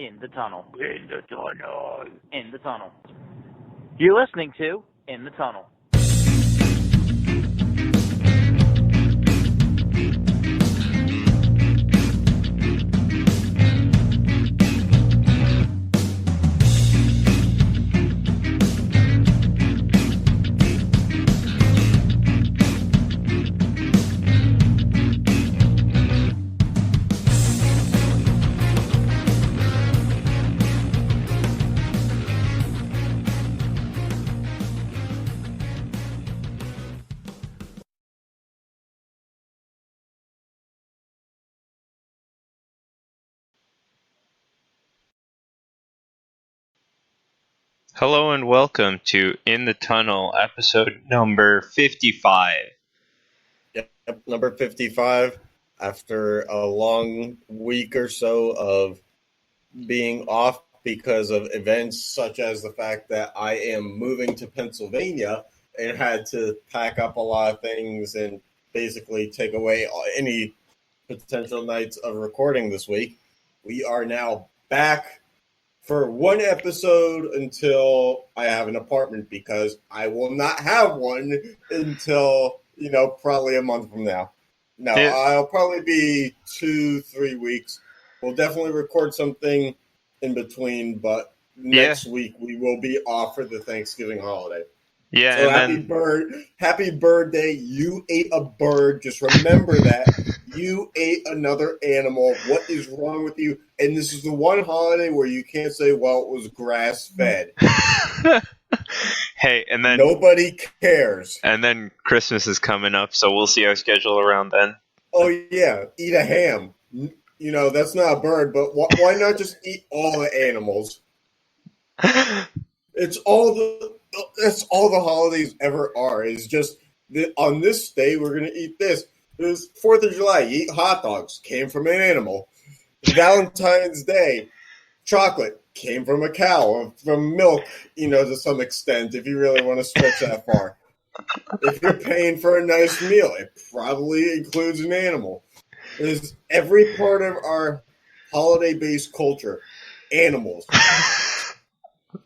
In the Tunnel. In the Tunnel. In the Tunnel. You're listening to In the Tunnel. Hello and welcome to In the Tunnel, episode number 55. Yep, number 55. After a long week or so of being off because of events such as the fact that I am moving to Pennsylvania and had to pack up a lot of things and basically take away any potential nights of recording this week, we are now back for one episode until I have an apartment, because I will not have one until, probably a month from now. No, Yeah. I'll probably be 2-3 weeks. We'll definitely record something in between, but next week we will be off for the Thanksgiving holiday. Yeah, So and happy birthday. You ate a bird. Just remember that. You ate another animal. What is wrong with you? And this is the one holiday where you can't say, well, it was grass-fed. Hey, and then Nobody cares. And then Christmas is coming up, so we'll see our schedule around then. Oh, yeah. Eat a ham. That's not a bird, but why not just eat all the animals? That's all the holidays ever are. Is just on this day we're gonna eat this. There's 4th of July. You eat hot dogs. Came from an animal. Valentine's Day, chocolate came from a cow or from milk. To some extent, if you really want to stretch that far. If you're paying for a nice meal, it probably includes an animal. There's every part of our holiday-based culture, animals.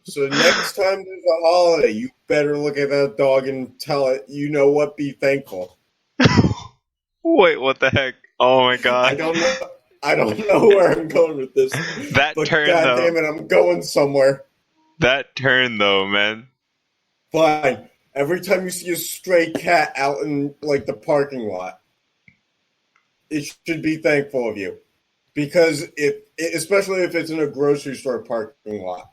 So next time there's a holiday, you better look at that dog and tell it, you know what, be thankful. Wait, what the heck? Oh my god. I don't know where I'm going with this. That but turn, God though. damn it, I'm going somewhere. That turn, though, man. Fine. Every time you see a stray cat out in, the parking lot, it should be thankful of you. Because especially if it's in a grocery store parking lot.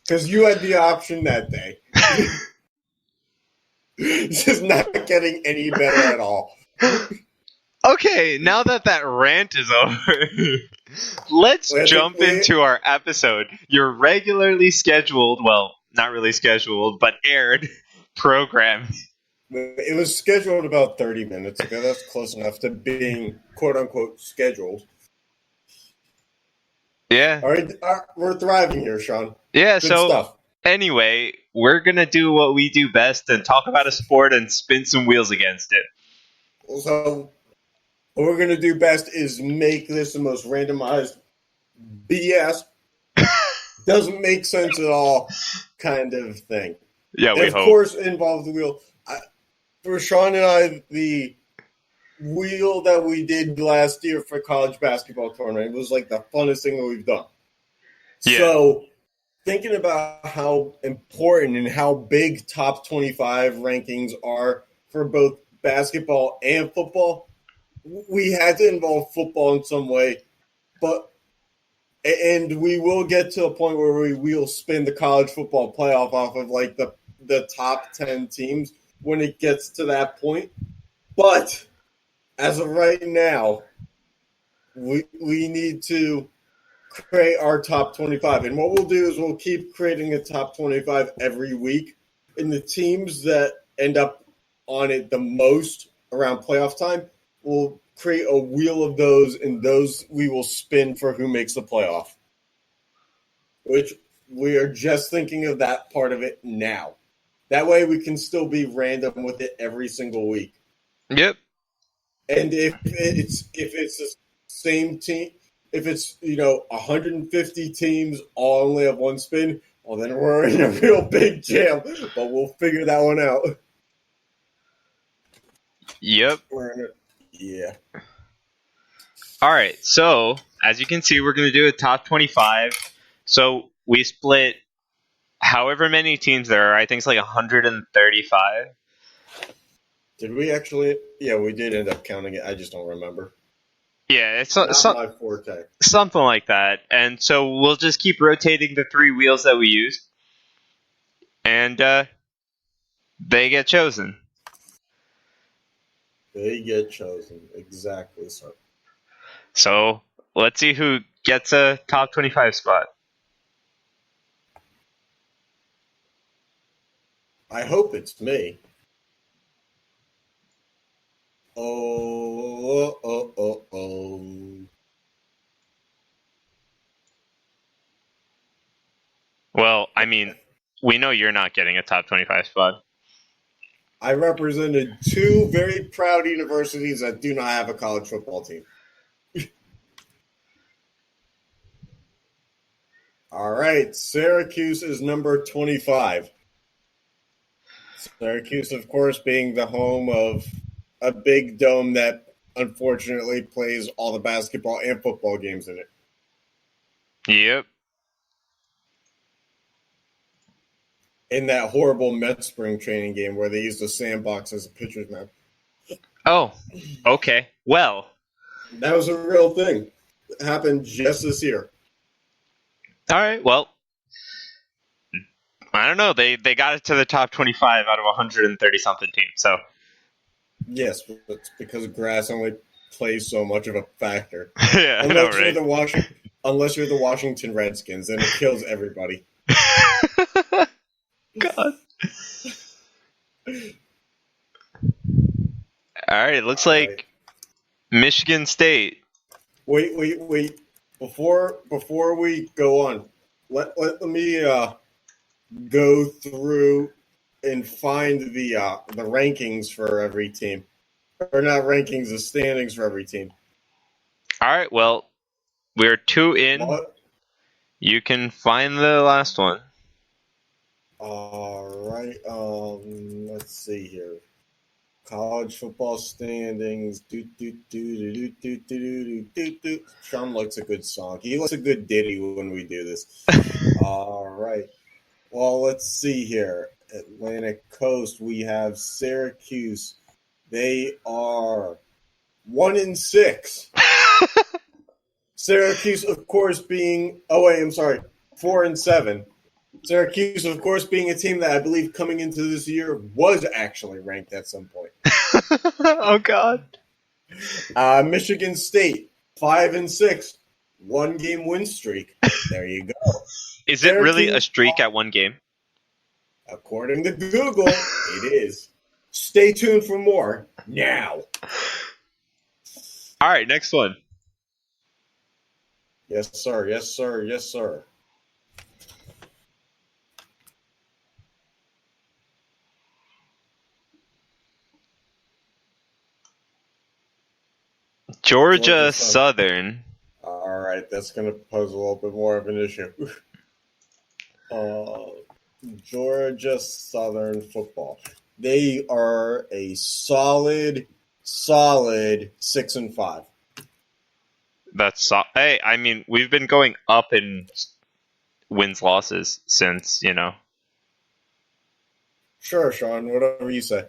Because you had the option that day. This is not getting any better at all. Okay, now that rant is over, let's jump into our episode. Your regularly scheduled, well, not really scheduled, but aired program. It was scheduled about 30 minutes ago. That's close enough to being, quote-unquote, scheduled. Yeah. All right, we're thriving here, Sean. Yeah, Good so stuff. Anyway, we're going to do what we do best and talk about a sport and spin some wheels against it. So what we're going to do best is make this the most randomized BS, doesn't make sense at all kind of thing. Yeah, we and of hope. Course, involve the wheel. For Sean and I, the wheel that we did last year for college basketball tournament was like the funnest thing that we've done. Yeah. So thinking about how important and how big top 25 rankings are for both basketball and football, we had to involve football in some way. And we will get to a point where we will spin the college football playoff off of the top 10 teams when it gets to that point. But as of right now, we need to create our top 25. And what we'll do is we'll keep creating a top 25 every week. And the teams that end up on it the most around playoff time, we'll create a wheel of those, and those we will spin for who makes the playoff. Which we are just thinking of that part of it now. That way we can still be random with it every single week. Yep. And if it's the same team, If it's 150 teams all only have one spin, well then we're in a real big jam. But we'll figure that one out. Yep. Yeah. All right. So as you can see, we're going to do a top 25. So we split however many teams there are. I think it's like 135. Did we actually? Yeah, we did end up counting it. I just don't remember. Yeah, it's not my forte. Something like that. And so we'll just keep rotating the 3 wheels that we use. And they get chosen. They get chosen. Exactly, sir. So let's see who gets a top 25 spot. I hope it's me. Oh. Well, I mean, we know you're not getting a top 25 spot. I represented 2 very proud universities that do not have a college football team. All right, Syracuse is number 25. Syracuse, of course, being the home of a big dome that unfortunately plays all the basketball and football games in it. Yep. In that horrible Mets spring training game where they used a sandbox as a pitcher's mound. Oh, okay. Well, that was a real thing. It happened just this year. All right. Well, I don't know. They got it to the top 25 out of 130 something teams. So yes, but it's because grass only plays so much of a factor. Yeah, unless I know, right? Unless you're the Washington Redskins, then it kills everybody. God. All right. It looks like Michigan State. Wait. Before we go on, let me go through and find the rankings for every team, or not rankings, the standings for every team. All right. Well, we're 2 in. What? You can find the last one. All right. Let's see here. College football standings. Sean likes a good song. He likes a good ditty when we do this. All right. Well, let's see here. Atlantic Coast, we have Syracuse. They are 1-6. Syracuse, of course, being 4-7. Syracuse, of course, being a team that I believe coming into this year was actually ranked at some point. Oh, God. Michigan State, 5-6. 1-game win streak. There you go. Is it really a streak at 1 game? According to Google, it is. Stay tuned for more now. All right, next one. Yes, sir. Georgia Southern. All right, that's going to pose a little bit more of an issue. Georgia Southern football. They are a solid 6-5. That's hey, I mean, we've been going up in wins losses since, Sure, Sean, whatever you say.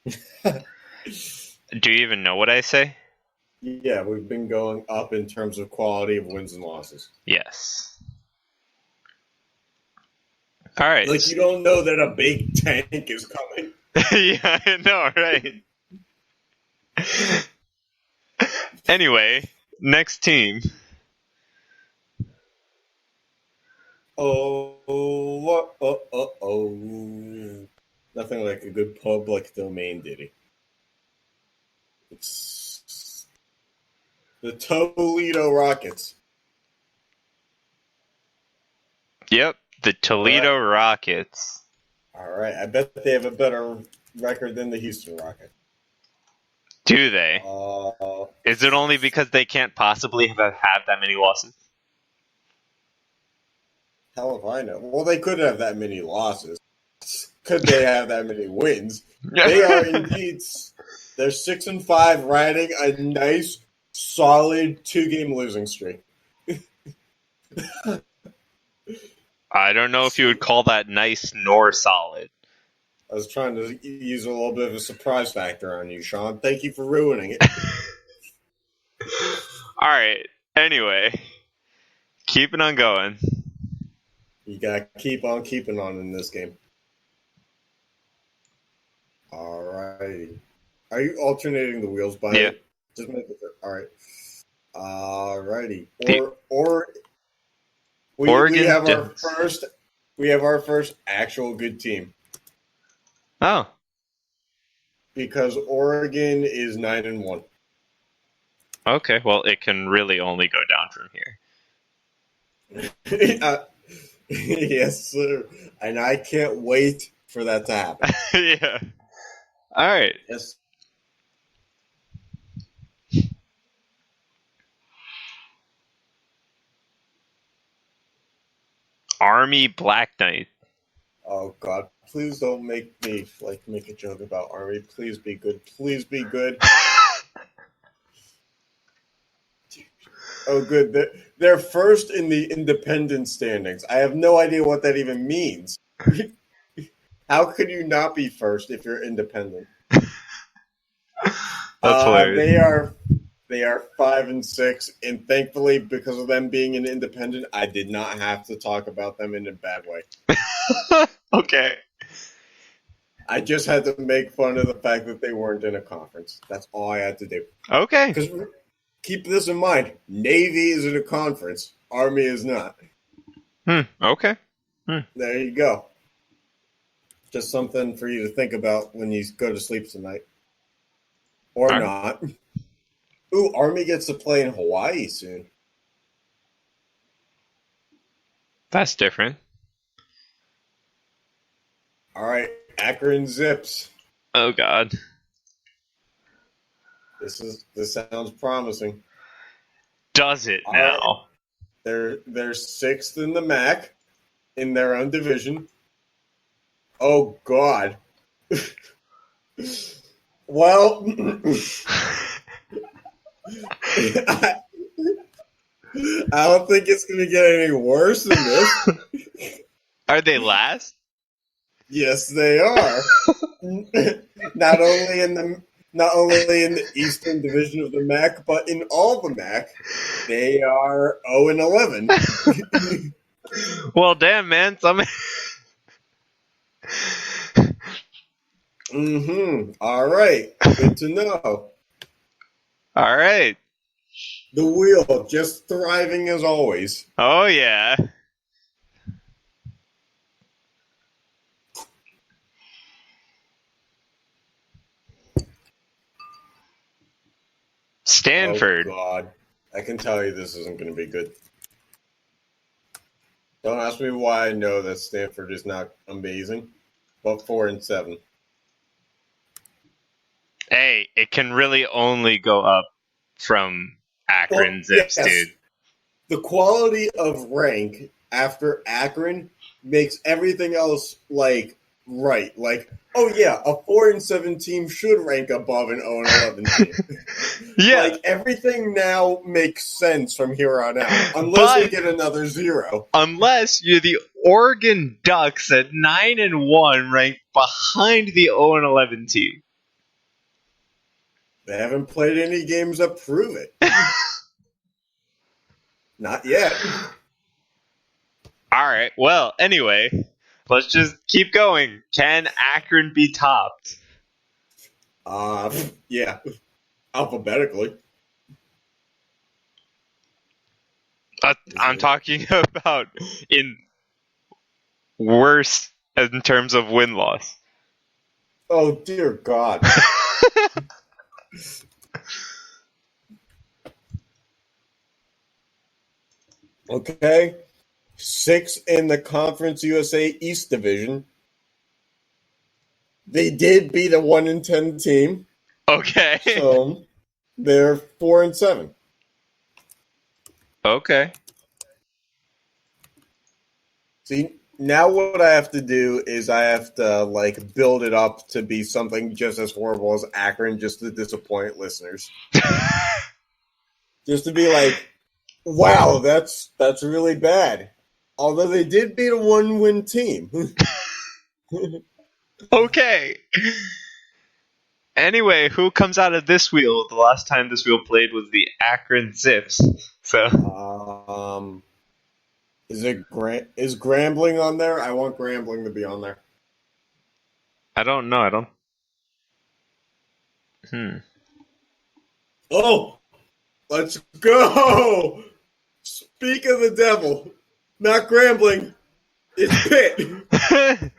Do you even know what I say? Yeah, we've been going up in terms of quality of wins and losses. Yes. All right. Like you don't know that a big tank is coming. Yeah, I know, right? Anyway, next team. Oh. Nothing like a good public domain ditty. It's the Toledo Rockets. Yep, the Toledo Rockets. All right, I bet they have a better record than the Houston Rockets. Do they? Is it only because they can't possibly have that many losses? Hell if I know. Well, they could have that many losses. Could they have that many wins? They are indeed. They're 6-5, riding a nice, solid 2-game losing streak. I don't know if you would call that nice nor solid. I was trying to use a little bit of a surprise factor on you, Sean. Thank you for ruining it. All right. Anyway, keeping on going. You gotta keep on keeping on in this game. All right. Are you alternating the wheels by? Yeah. Just make it. All right. All righty. We have our first. We have our first actual good team. Oh. Because Oregon is 9-1. Okay. Well, it can really only go down from here. Yes, sir. And I can't wait for that to happen. Yeah. All right. Yes. Army Black Knight. Oh God! Please don't make me make a joke about Army. Please be good. Please be good. Oh, good. They're first in the independent standings. I have no idea what that even means. How could you not be first if you're independent? That's hilarious. They are 5-6, and thankfully, because of them being an independent, I did not have to talk about them in a bad way. Okay. I just had to make fun of the fact that they weren't in a conference. That's all I had to do. Okay. Because keep this in mind: Navy is in a conference, Army is not. Okay. There you go. Just something for you to think about when you go to sleep tonight, or not. Ooh, Army gets to play in Hawaii soon. That's different. All right, Akron Zips. Oh God. This sounds promising. Does it now? They're 6th in the MAC in their own division. Oh God. Well, I don't think it's going to get any worse than this. Are they last? Yes, they are. Not only in the Eastern Division of the MAC, but in all the MAC, they are 0-11. Well, damn, man. All right. Good to know. All right. The wheel just thriving as always. Oh yeah. Stanford. Oh God. I can tell you this isn't going to be good. Don't ask me why I know that Stanford is not amazing, but 4-7. Hey, it can really only go up from Akron Zips, yes. dude. The quality of rank after Akron makes everything else right. Like, oh yeah, a 4-7 team should rank above an 0-11 team. Yeah. Like, everything now makes sense from here on out, unless we get another 0. Unless you're the Oregon Ducks at 9-1, ranked behind the 0-11 team. They haven't played any games that prove it. Not yet. All right. Well, anyway, let's just keep going. Can Akron be topped? Yeah. Alphabetically. I'm talking about in worse in terms of win-loss. Oh, dear God. Okay. 6 in the Conference USA East Division. They did beat a 1-10 team. Okay. So they're 4-7. Okay. See, now what I have to do is I have to build it up to be something just as horrible as Akron, just to disappoint listeners. Just to be like, wow, that's really bad. Although they did beat a 1-win team. Okay. Anyway, who comes out of this wheel? The last time this wheel played was the Akron Zips. So is Grambling on there? I want Grambling to be on there. I don't know. Oh, let's go! Speak of the devil, not Grambling. It's Pitt.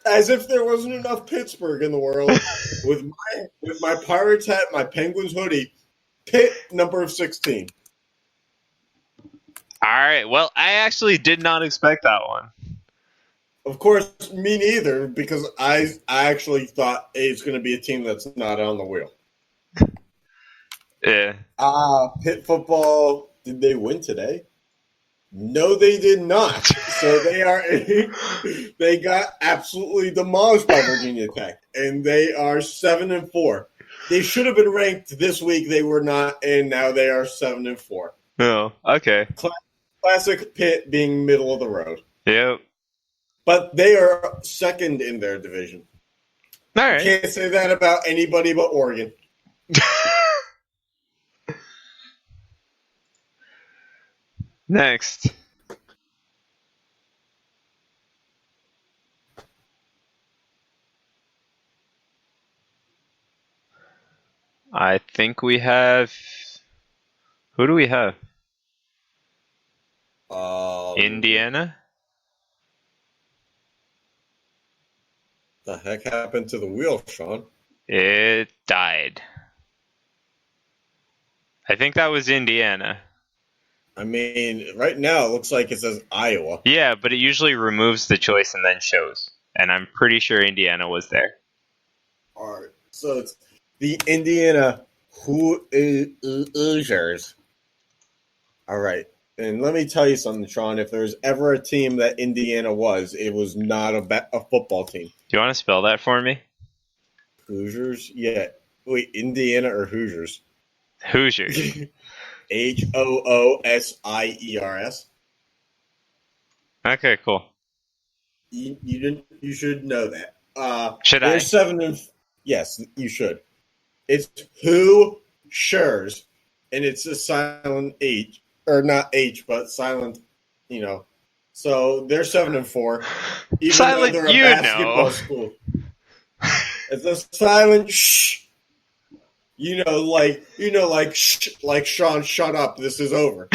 As if there wasn't enough Pittsburgh in the world. with my Pirates hat, my Penguins hoodie, Pitt number 16. All right. Well, I actually did not expect that one. Of course, me neither, because I actually thought it's going to be a team that's not on the wheel. Yeah. Pitt football, did they win today? No, they did not. So they got absolutely demolished by Virginia Tech, and they are 7-4. They should have been ranked this week. They were not, and now they are 7-4. Oh, okay. Classic Pitt being middle of the road. Yep. But they are second in their division. All right. Can't say that about anybody but Oregon. Next. I think we have. Who do we have? Indiana? The heck happened to the wheel, Sean? It died. I think that was Indiana. I mean, right now it looks like it says Iowa. Yeah, but it usually removes the choice and then shows. And I'm pretty sure Indiana was there. All right, so it's the Indiana Hoosiers. All right, and let me tell you something, Sean. If there's ever a team that Indiana was, it was not a football team. Do you want to spell that for me? Hoosiers? Yeah. Wait, Indiana or Hoosiers? Hoosiers. Hoosiers. Okay, cool. You should know that. Should I? Yes, you should. It's Hoosiers, and it's a silent H, or not H, but silent. So they're 7-4. Even Silent, though they're a basketball school. It's a silent shh. Like Sean, shut up. This is over.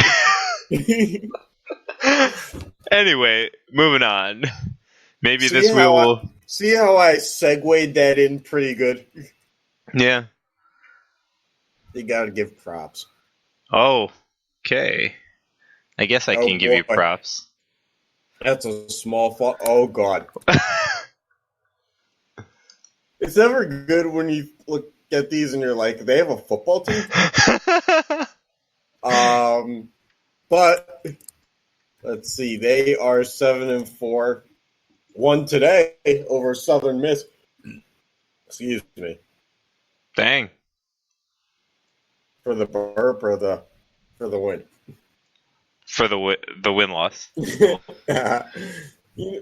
Anyway, moving on. Maybe this wheel will. See how I segued that in pretty good? Yeah. You gotta give props. Oh, okay. I guess I can give you props. That's a small fault. Oh, God. It's never good when you look at these and you're like, they have a football team? But let's see. They are 7-4. Won today over Southern Miss. Excuse me. Dang. For the burp or for the win? For the win-loss.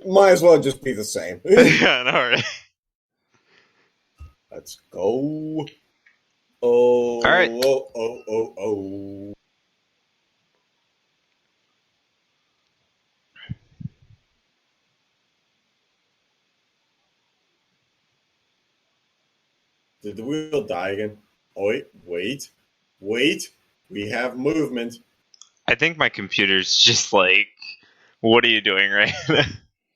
Might as well just be the same. Yeah, all right. Let's go. Oh, all right. Oh. Did the wheel die again? Oh, wait. We have movement. I think my computer's just like, what are you doing right now?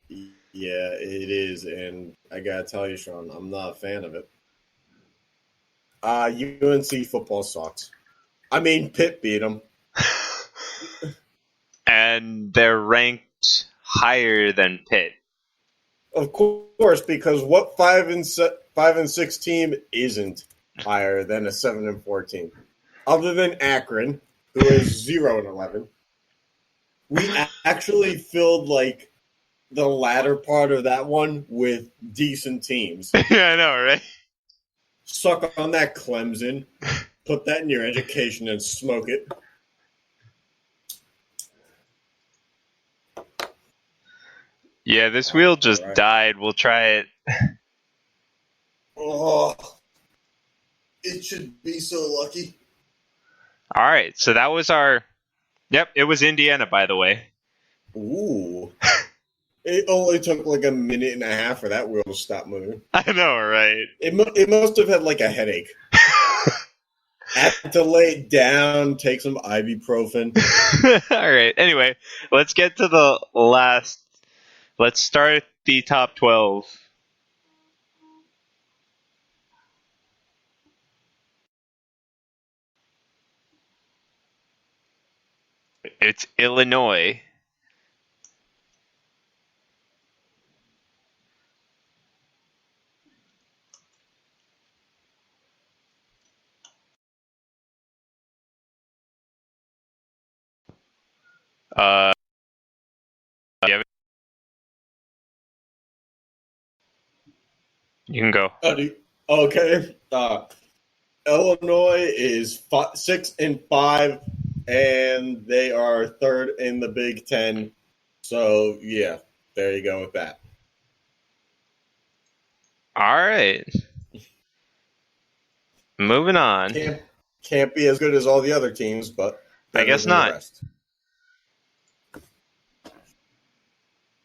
Yeah, it is, and I gotta tell you, Sean, I'm not a fan of it. UNC football sucks. I mean, Pitt beat them. And they're ranked higher than Pitt. Of course, because what 5 and 6 team isn't? higher than a 7-4 team. Other than Akron, who is 0-11. We actually filled like the latter part of that one with decent teams. Yeah, I know, right? Suck on that, Clemson. Put that in your education and smoke it. Yeah, this wheel just died. We'll try it. Oh, it should be so lucky. All right, so that was our... Yep, it was Indiana, by the way. Ooh. It only took like a minute and a half for that wheel to stop moving. I know, right? It must have had like a headache. Have to lay it down, take some ibuprofen. All right, anyway, let's get to the last... Let's start the top 12. It's Illinois. You can go. Okay. Illinois is 6-5, and they are third in the Big Ten. So yeah, there you go with that. All right. Moving on. Can't be as good as all the other teams, but I guess not. The rest.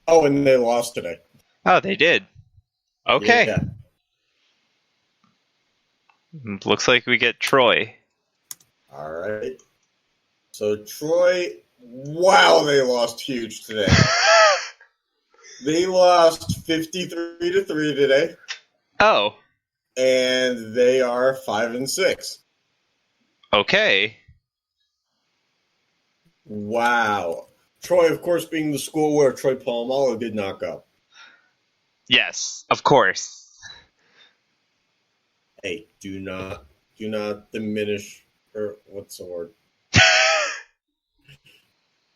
Oh, and they lost today. Oh, they did. Okay. Yeah. Looks like we get Troy. All right. So Troy, wow, they lost huge today. They lost 53-3 today. Oh. And they are 5-6. Okay. Wow. Troy, of course, being the school where Troy Polamalu did not go. Yes, of course. Hey, do not diminish, or what's the word?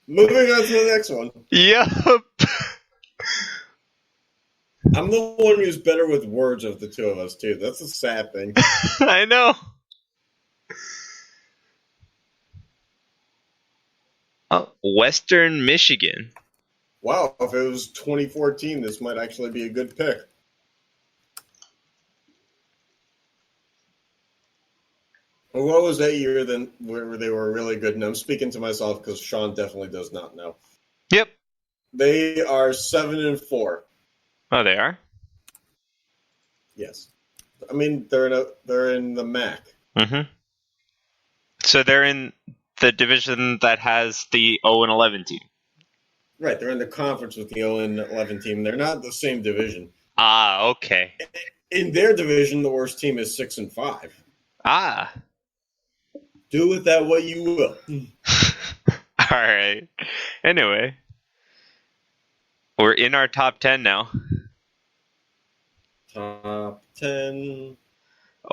Moving on to the next one. Yep. I'm the one who's better with words of the two of us, too. That's a sad thing. I know. Oh, Western Michigan. Wow, if it was 2014, this might actually be a good pick. What was that year then where they were really good? And I'm speaking to myself because Sean definitely does not know. Yep. They are 7-4. Oh, they are? Yes. I mean, they're in the MAC. Mm-hmm. So they're in the division that has the 0-11 team. Right, they're in the conference with the 0-11 team. They're not the same division. Ah, okay. In their division, the worst team is 6-5. Ah. Do with that what you will. All right. Anyway, we're in our top 10 now. Top 10.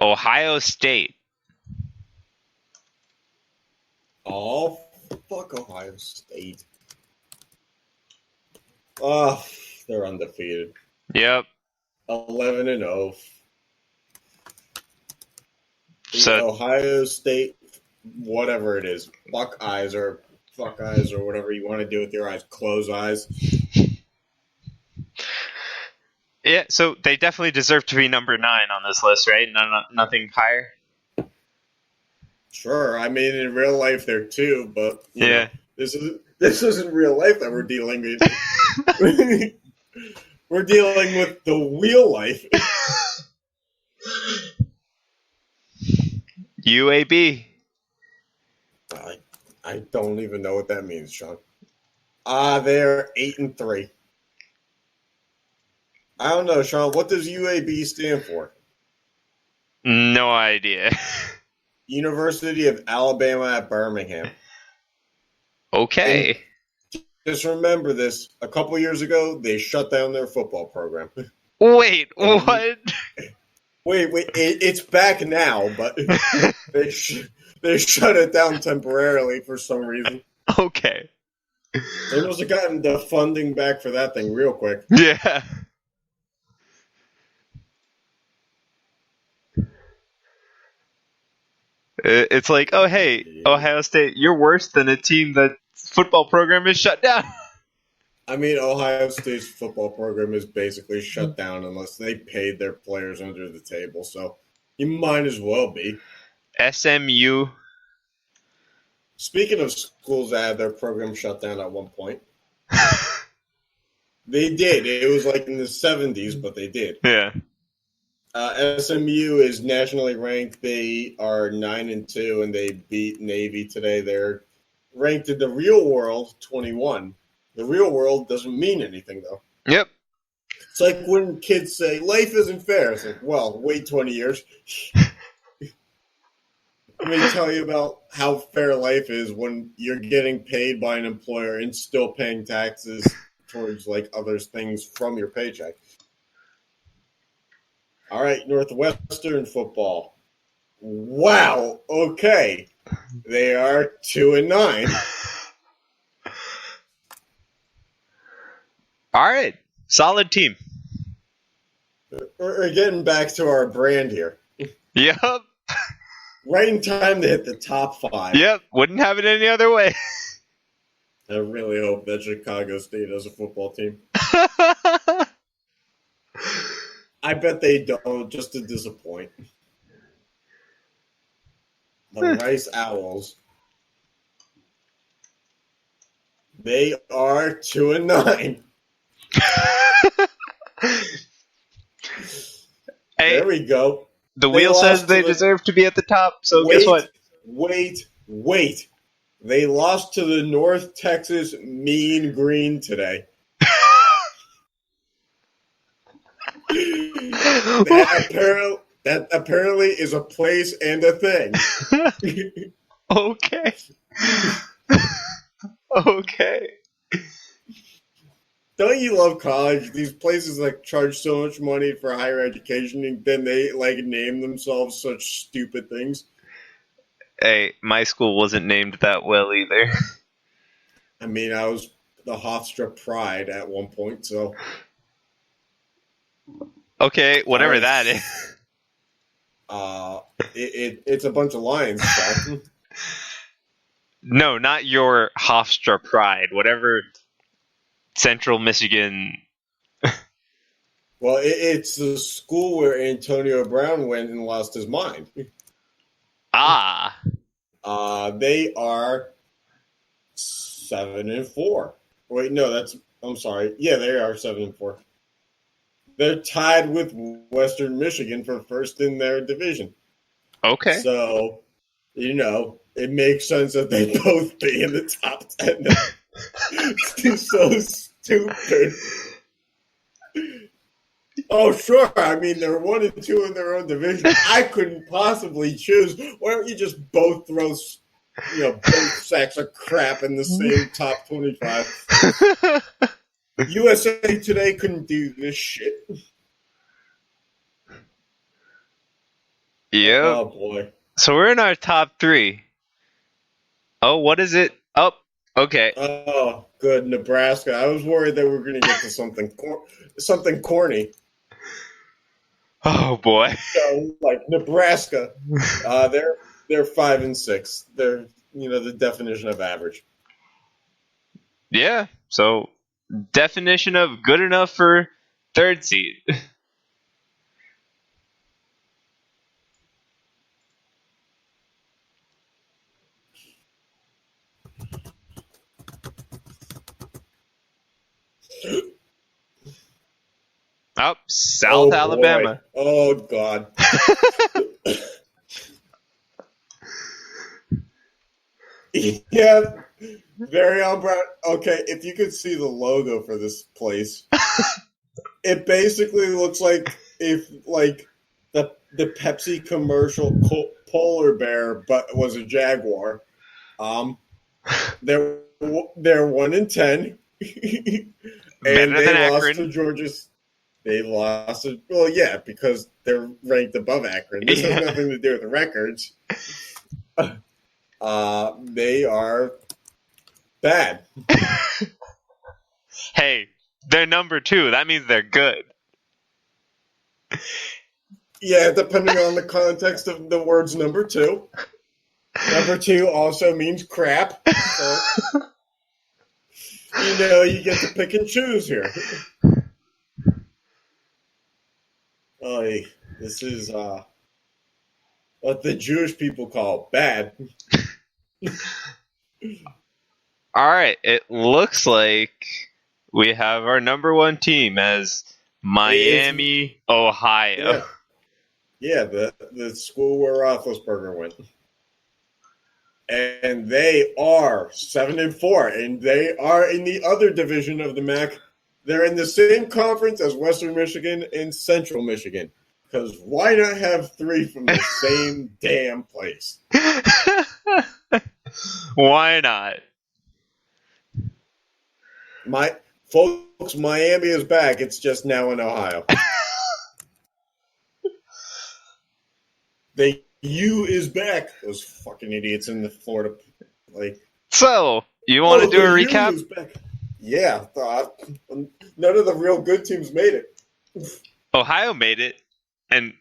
Ohio State. Oh, fuck Ohio State. Oh, they're undefeated. Yep. 11-0. So Ohio State, whatever it is, Buckeyes or whatever you want to do with your eyes, close eyes. yeah, so they definitely deserve to be number 9 on this list, right? Nothing higher. Sure, I mean in real life they're 2, but you know, this isn't real life that we're dealing with. We're dealing with the real life. UAB. I don't even know what that means, Sean. They're 8-3. I don't know, Sean. What does UAB stand for? No idea. University of Alabama at Birmingham. Okay. And just remember this. A couple years ago, they shut down their football program. Wait, what? Wait, it's back now, but they shut it down temporarily for some reason. Okay. They must have gotten the funding back for that thing real quick. Yeah. It's like, oh, hey, Ohio State, you're worse than a team that football program is shut down. I mean, Ohio State's football program is basically shut down unless they paid their players under the table, so you might as well be. SMU. Speaking of schools that had their program shut down at one point, they did. It was like in the 70s, but they did. Yeah. SMU is nationally ranked. They are 9-2, and they beat Navy today. They're ranked in the real world 21. The real world doesn't mean anything, though. Yep. It's like when kids say, life isn't fair. It's like, well, wait 20 years. Let me tell you about how fair life is when you're getting paid by an employer and still paying taxes towards like other things from your paycheck. All right, Northwestern football. Wow. Okay. They are 2-9. All right. Solid team. We're getting back to our brand here. Yep. Right in time to hit the top 5. Yep. Wouldn't have it any other way. I really hope that Chicago State has a football team. I bet they don't, just to disappoint. The Rice Owls. They are 2-9. Hey, there we go. The wheel says they deserve to be at the top, so guess what? Wait. They lost to the North Texas Mean Green today. That apparently is a place and a thing. Okay. Okay. Don't you love college? These places like charge so much money for higher education, and then they like name themselves such stupid things. Hey, my school wasn't named that well either. I mean, I was the Hofstra Pride at one point, so. Okay, whatever that is. It's a bunch of lions. So. No, not your Hofstra Pride. Whatever Central Michigan. Well, it's the school where Antonio Brown went and lost his mind. Ah. They are 7-4. Wait, no, I'm sorry. Yeah, they are 7-4. They're tied with Western Michigan for first in their division. Okay. So, it makes sense that they both be in the top 10. It's so stupid. Oh, sure. I mean, they're 1-2 in their own division. I couldn't possibly choose. Why don't you just both throw, both sacks of crap in the same top 25? USA Today couldn't do this shit. Yep. Oh, boy. So we're in our top 3. Oh, what is it? Oh, okay. Oh, good. Nebraska. I was worried that we were going to get to something corny. Oh, boy. So, like Nebraska, they're 5-6. They're the definition of average. Yeah. So definition of good enough for 3rd seed. Oh, South Alabama. Oh, God. Yeah, very on Brown. Okay, if you could see the logo for this place, it basically looks like if the Pepsi commercial polar bear, but was a jaguar. They're 1-10, and Better than they lost Akron. to Georgia. They lost it. Well, yeah, because they're ranked above Akron. This has nothing to do with the records. They are bad. Hey, they're number 2. That means they're good. Yeah, depending on the context of the words number 2. Number 2 also means crap. So, you get to pick and choose here. This is what the Jewish people call bad. All right, it looks like we have our number 1 team as Miami, Ohio. Yeah, the school where Roethlisberger went. And they are 7-4, and they are in the other division of the MAC. They're in the same conference as Western Michigan and Central Michigan. Because why not have 3 from the same damn place? Why not? Folks, Miami is back. It's just now in Ohio. The U is back. Those fucking idiots in the Florida. So, you want to do a recap? U is back. Yeah. None of the real good teams made it. Ohio made it. And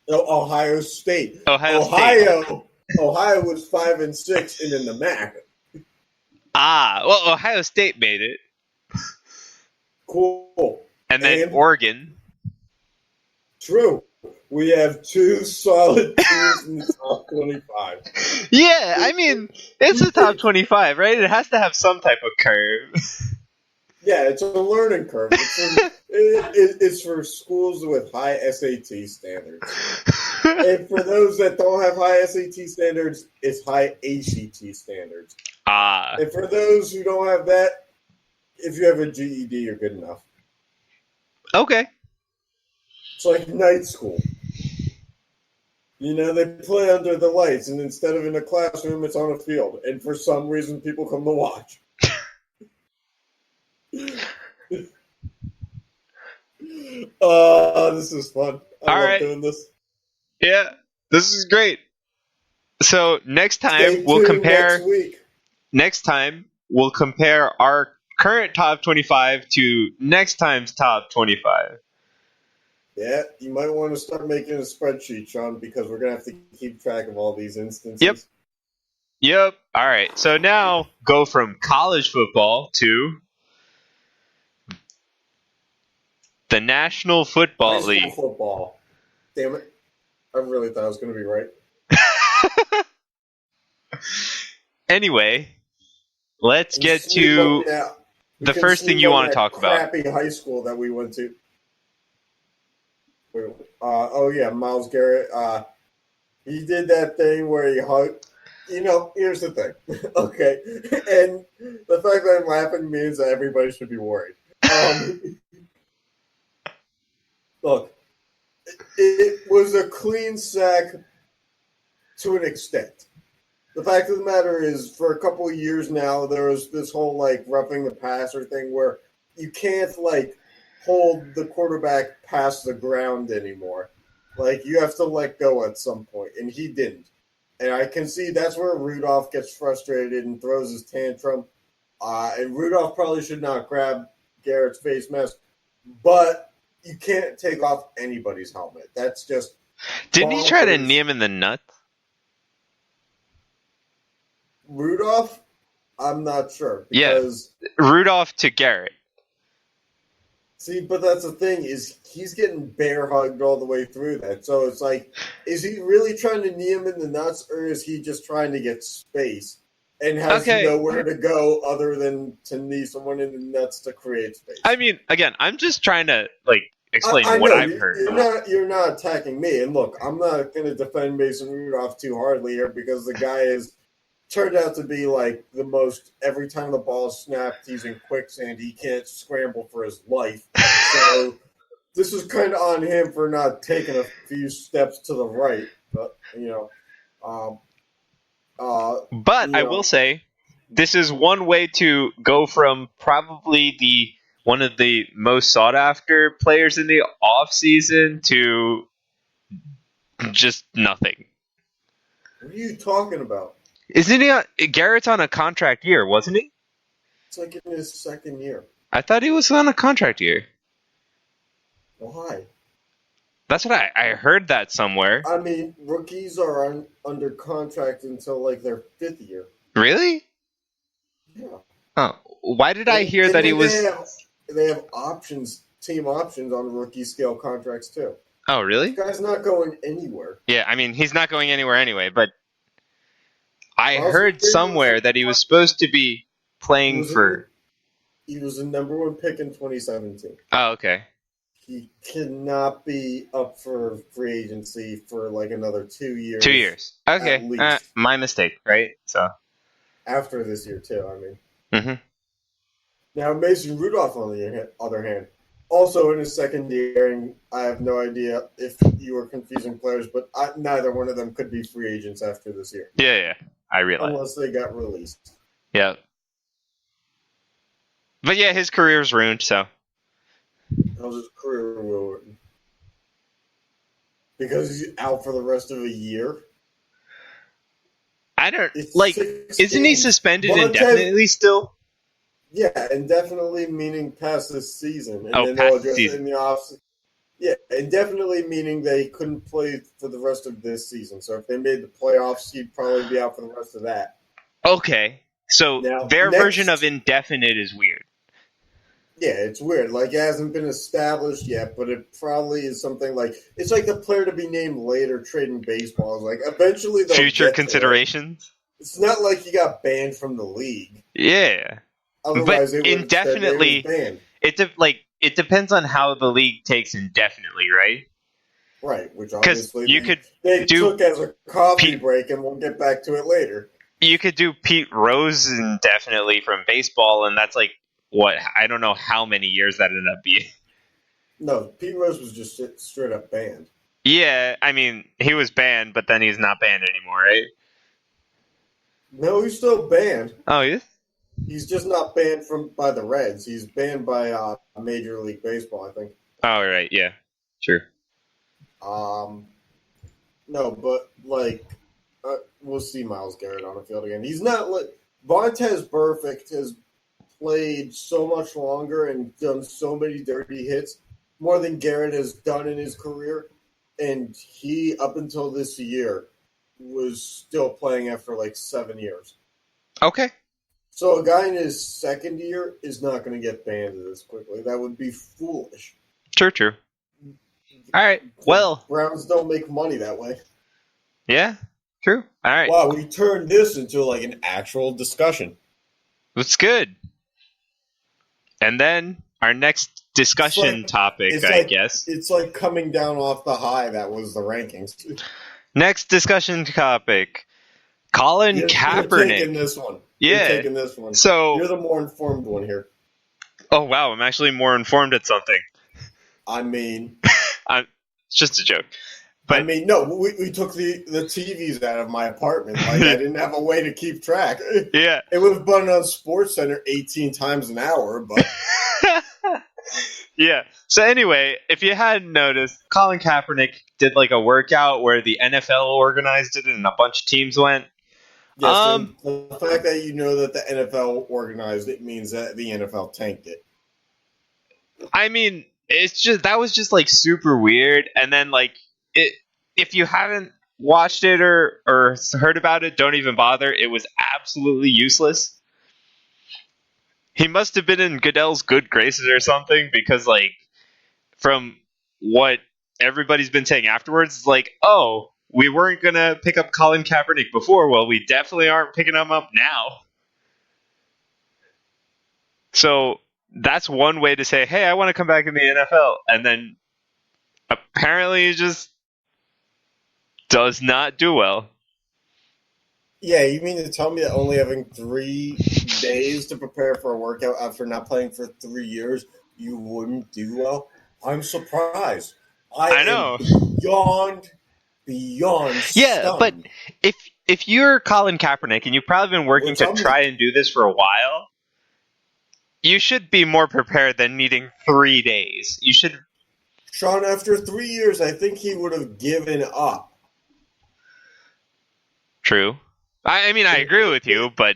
Ohio State. Ohio State was 5-6 and in the MAC. Well, Ohio State made it. Cool. And then Oregon. True. We have 2 solid teams in the top 25. Yeah, I mean, it's a top 25, right? It has to have some type of curve. Yeah, it's a learning curve. It's for schools with high SAT standards. And for those that don't have high SAT standards, it's high ACT standards. And for those who don't have that, if you have a GED, you're good enough. Okay. It's like night school. They play under the lights, and instead of in a classroom, it's on a field. And for some reason, people come to watch. This is fun. I love doing this. Yeah, this is great. So next time we'll compare. Next time we'll compare our current top 25 to next time's top 25. Yeah, you might want to start making a spreadsheet, Sean, because we're going to have to keep track of all these instances. Yep. All right. So now go from college football to the National Football League. Football. Damn it. I really thought I was going to be right. Anyway, let's get to the first thing you want to talk about. Crappy high school that we went to. Myles Garrett. He did that thing where he hugged. Here's the thing. Okay. And the fact that I'm laughing means that everybody should be worried. Look, it was a clean sack to an extent. The fact of the matter is, for a couple of years now, there was this whole, roughing the passer thing where you can't, hold the quarterback past the ground anymore. You have to let go at some point, and he didn't. And I can see that's where Rudolph gets frustrated and throws his tantrum. And Rudolph probably should not grab Garrett's face mask, but you can't take off anybody's helmet. That's just... Didn't he try to knee him in the nuts? Rudolph? I'm not sure. Because, yeah, Rudolph to Garrett. See, but that's the thing, is he's getting bear hugged all the way through that. So it's is he really trying to knee him in the nuts, or is he just trying to get space and has nowhere to go other than to knee someone in the nuts to create space? I mean, again, I'm just trying to explain what I've heard. You're not attacking me. And look, I'm not going to defend Mason Rudolph too hardly here because the guy is turned out to be the most, every time the ball is snapped, he's in quicksand. He can't scramble for his life. So this is kind of on him for not taking a few steps to the right. But, I will say, this is one way to go from probably the one of the most sought after players in the offseason to just nothing. What are you talking about? Isn't he? Garrett's on a contract year, wasn't he? It's like in his second year. I thought he was on a contract year. Why? That's what I heard that somewhere. I mean, rookies are under contract until like their 5th year. Really? Yeah. Oh, why did I hear that he was? They have options, team options on rookie scale contracts too. Oh, really? This guy's not going anywhere. Yeah, I mean, he's not going anywhere anyway, but I heard somewhere that he was supposed to be playing for... He was the number 1 pick in 2017. Oh, okay. He cannot be up for free agency for like another 2 years. 2 years. Okay. My mistake, right? So after this year, too, I mean. Mm-hmm. Now, Mason Rudolph, on the other hand, also in his second year, and I have no idea if you were confusing players, but neither one of them could be free agents after this year. Yeah, I realize. Unless they got released. Yeah. But yeah, his career's ruined, so. How's his career ruined? Because he's out for the rest of a year? I don't... isn't he suspended indefinitely still? Yeah, indefinitely meaning past this season. And then past they'll address season. it in the offseason. Yeah, indefinitely meaning they couldn't play for the rest of this season. So if they made the playoffs, he'd probably be out for the rest of that. Okay, so now, their version of indefinite is weird. Yeah, it's weird. Like, it hasn't been established yet, but it probably is something like... It's like the player to be named later trading baseball. It's like, eventually they'll future get considerations? It's not like he got banned from the league. Yeah. Otherwise, but they indefinitely, banned. It depends on how the league takes indefinitely, right? Right, which obviously they took as a coffee break, and we'll get back to it later. You could do Pete Rose indefinitely from baseball, and that's like, what, I don't know how many years that ended up being. No, Pete Rose was just straight up banned. Yeah, I mean, he was banned, but then he's not banned anymore, right? No, he's still banned. Oh, yeah? He's just not banned by the Reds. He's banned by Major League Baseball, I think. Oh, right, yeah. True. No, but, like, we'll see Myles Garrett on the field again. He's not, like, Vontaze Burfict has played so much longer and done so many dirty hits, more than Garrett has done in his career. And he, up until this year, was still playing after, like, 7 years. Okay. So a guy in his second year is not going to get banned this quickly. That would be foolish. True. All right. Well, Browns don't make money that way. Yeah. True. All right. Wow, we turned this into like an actual discussion. That's good. And then our next discussion topic, I guess. It's like coming down off the high that was the rankings. Next discussion topic. Colin Kaepernick. You're taking this one. Yeah. You're taking this one. So, you're the more informed one here. Oh, wow. I'm actually more informed at something. I mean... it's just a joke. But I mean, no, we took the TVs out of my apartment. Like, I didn't have a way to keep track. Yeah. It would have been on SportsCenter 18 times an hour, but... Yeah. So anyway, if you hadn't noticed, Colin Kaepernick did like a workout where the NFL organized it and a bunch of teams went. Yes, the fact that you know that the NFL organized it means that the NFL tanked it. I mean, that was just like super weird. And then like if you haven't watched it or heard about it, don't even bother. It was absolutely useless. He must have been in Goodell's good graces or something, because like from what everybody's been saying afterwards, it's like, oh, we weren't going to pick up Colin Kaepernick before. Well, we definitely aren't picking him up now. So that's one way to say, hey, I want to come back in the NFL. And then apparently it just does not do well. Yeah, you mean to tell me that only having 3 days to prepare for a workout after not playing for 3 years, you wouldn't do well? I'm surprised. I know. Beyond yeah, stunned. But if you're Colin Kaepernick and you've probably been working to try and do this for a while, You should be more prepared than needing 3 days. You should. Sean, after 3 years, I think he would have given up. True. I mean, I agree with you, but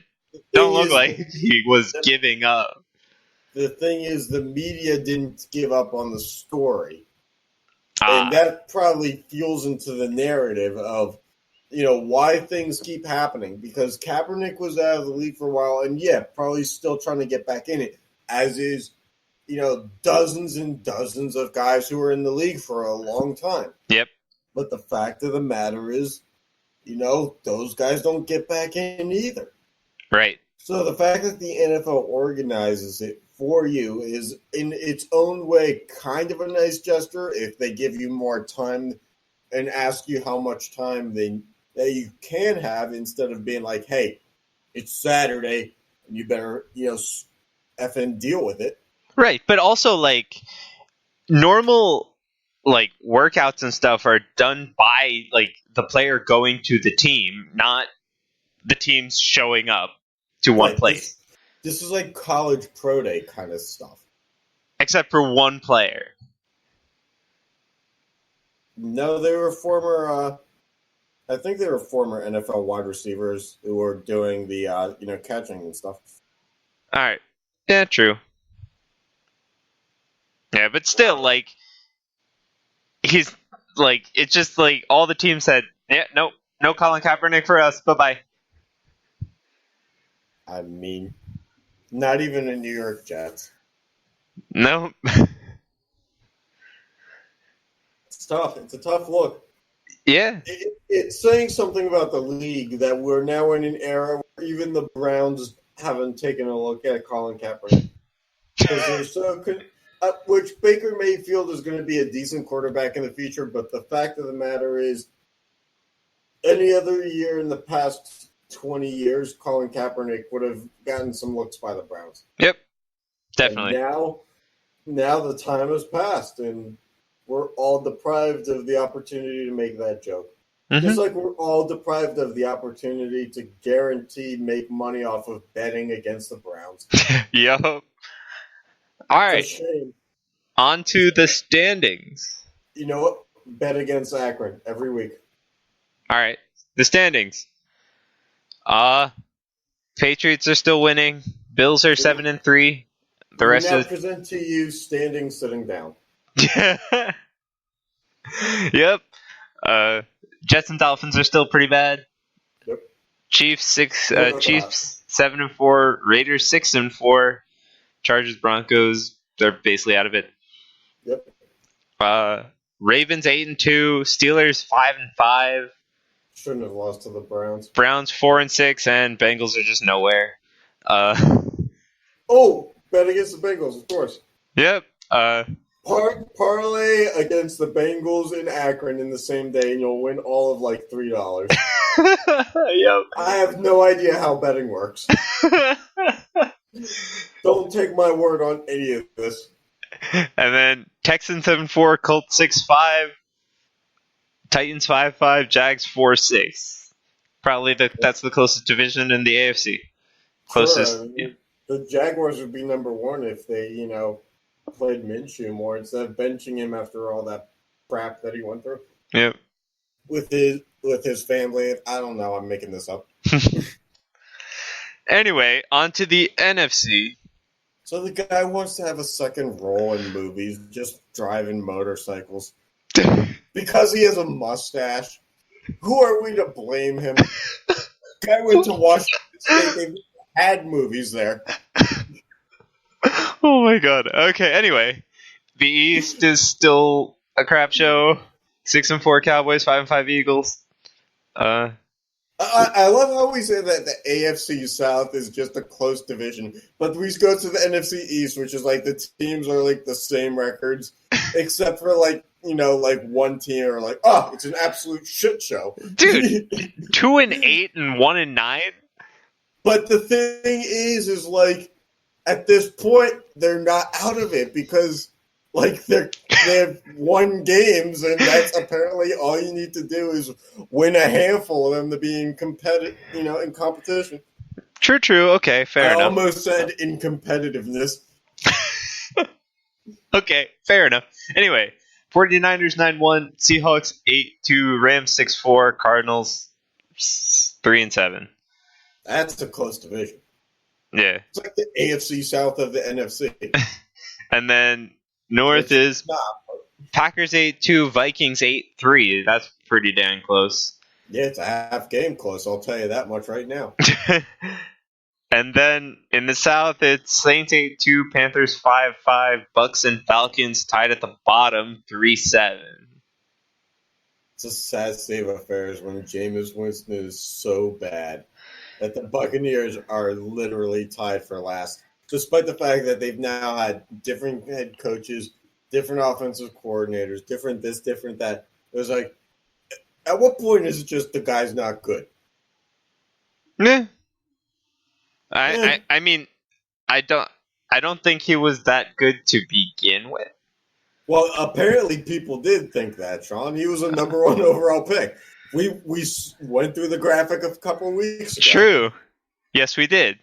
don't look like he was giving up. The thing is, the media didn't give up on the story. And that probably fuels into the narrative of, why things keep happening. Because Kaepernick was out of the league for a while, and probably still trying to get back in it, as is, dozens and dozens of guys who are in the league for a long time. Yep. But the fact of the matter is, those guys don't get back in either. Right. So the fact that the NFL organizes it for you is, in its own way, kind of a nice gesture if they give you more time and ask you how much time that you can have, instead of being like, hey, it's Saturday and you better, effing deal with it. Right. But also, like, normal, like, workouts and stuff are done by, like, the player going to the team, not the teams showing up to one place. This is like college pro day kind of stuff. Except for one player. No, they were former. I think they were former NFL wide receivers who were doing the catching and stuff. All right. Yeah, true. Yeah, but still, like, he's like, it's just like all the teams said, yeah, no Colin Kaepernick for us. Bye bye. I mean, not even the New York Jets. No. It's tough. It's a tough look. Yeah. It's saying something about the league that we're now in an era where even the Browns haven't taken a look at Colin Kaepernick. Because they're so which Baker Mayfield is going to be a decent quarterback in the future, but the fact of the matter is, any other year in the past 20 years, Colin Kaepernick would have gotten some looks by the Browns. Yep, definitely. And now the time has passed, and we're all deprived of the opportunity to make that joke. Mm-hmm. Just like we're all deprived of the opportunity to guaranteed make money off of betting against the Browns. Yep. All right. On to the standings. You know what? Bet against Akron every week. All right. The standings. Patriots are still winning. Bills are 7-3. The rest now present to you standing sitting down. Yep. Jets and Dolphins are still pretty bad. Yep. Chiefs 7-4. Raiders 6-4. Chargers Broncos, they're basically out of it. Yep. Ravens 8-2. Steelers 5-5. Shouldn't have lost to the Browns. Browns 4-6, and Bengals are just nowhere. Bet against the Bengals, of course. Yep. Parlay against the Bengals in Akron in the same day, and you'll win all of like $3. Yep. I have no idea how betting works. Don't take my word on any of this. And then Texans 7-4, Colts 6-5, Titans 5-5, Jags 4-6. Probably that's the closest division in the AFC. Closest. Sure, yeah. The Jaguars would be number one if they, played Minshew more instead of benching him after all that crap that he went through. Yep. With his family. I don't know. I'm making this up. Anyway, on to the NFC. So the guy wants to have a second role in movies, just driving motorcycles. Because he has a mustache. Who are we to blame him? Guy went to Washington State. They had movies there. Oh my god. Okay, anyway. The East is still a crap show. 6-4 Cowboys, 5-5 Eagles. I love how we say that the AFC South is just a close division, but we go to the NFC East, which is like the teams are like the same records, except for like one team are like, oh, it's an absolute shit show, dude. 2-8 and 1-9. But the thing is like at this point they're not out of it because like they have won games, and that's apparently all you need to do is win a handful of them to be in in competition. True. Okay, fair I enough. almost said in competitiveness. Okay, fair enough. Anyway, 49ers 9-1, Seahawks 8-2, Rams 6-4, Cardinals 3-7. That's a close division. Yeah. It's like the AFC South of the NFC. And then North is Packers 8-2, Vikings 8-3. That's pretty damn close. Yeah, it's a half game close. I'll tell you that much right now. And then in the South, it's Saints 8-2, Panthers 5-5, Bucks and Falcons tied at the bottom 3-7. It's a sad state of affairs when Jameis Winston is so bad that the Buccaneers are literally tied for last, despite the fact that they've now had different head coaches, different offensive coordinators, different this, different that. It was like, at what point is it just the guy's not good? Yeah. I mean, I don't think he was that good to begin with. Well, apparently people did think that, Sean. He was a number one overall pick. We went through the graphic a couple of weeks ago. True. Yes, we did.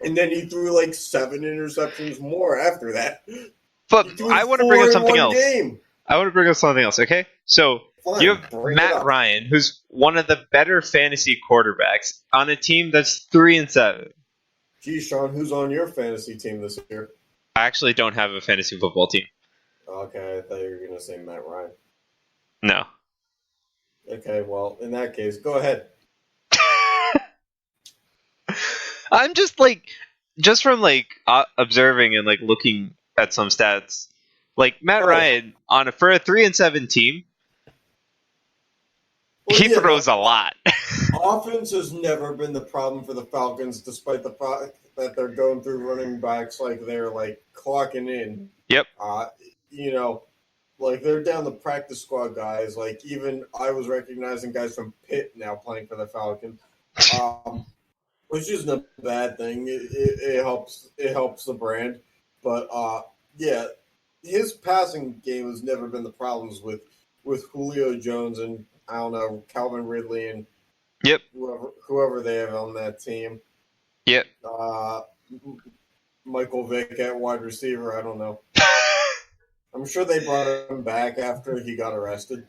And then he threw like 7 interceptions more after that. But I want to bring up something else. Game. I want to bring up something else, okay? So Fine, you have Matt Ryan, who's one of the better fantasy quarterbacks on a team that's 3-7. Gee, Sean, who's on your fantasy team this year? I actually don't have a fantasy football team. Okay, I thought you were going to say Matt Ryan. No. Okay, well, in that case, go ahead. I'm just from observing and looking at some stats, Matt Ryan for a 3-7 team, he throws a lot. Offense has never been the problem for the Falcons, despite the fact that they're going through running backs they're clocking in. Yep. They're down the practice squad guys. Even I was recognizing guys from Pitt now playing for the Falcons, which isn't a bad thing. It helps. It helps the brand. But yeah, his passing game has never been the problems with Julio Jones and I don't know Calvin Ridley and yep whoever they have on that team. Yep. Michael Vick at wide receiver. I don't know. I'm sure they brought him back after he got arrested.